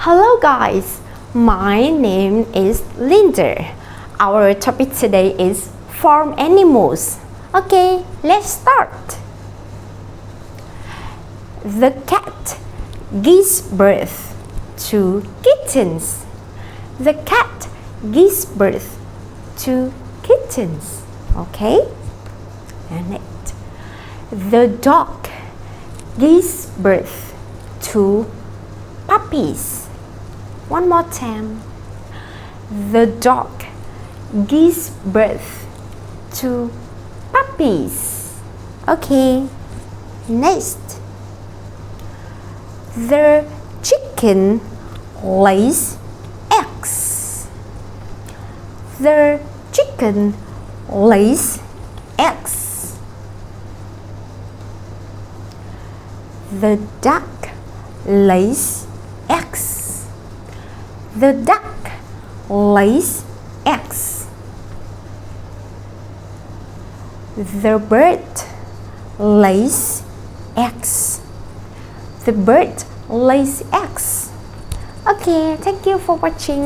Hello guys, my name is Linda. Our topic today is farm animals. Okay, let's start. The cat gives birth to kittens. The cat gives birth to kittens. Okay? And next. The dog gives birth to puppies. One more time. The dog gives birth to puppies. Okay. Next. The chicken lays eggs. The chicken lays eggs. The duck lays eggs. The duck lays eggs. The bird lays eggs. The bird lays eggs. Okay, thank you for watching.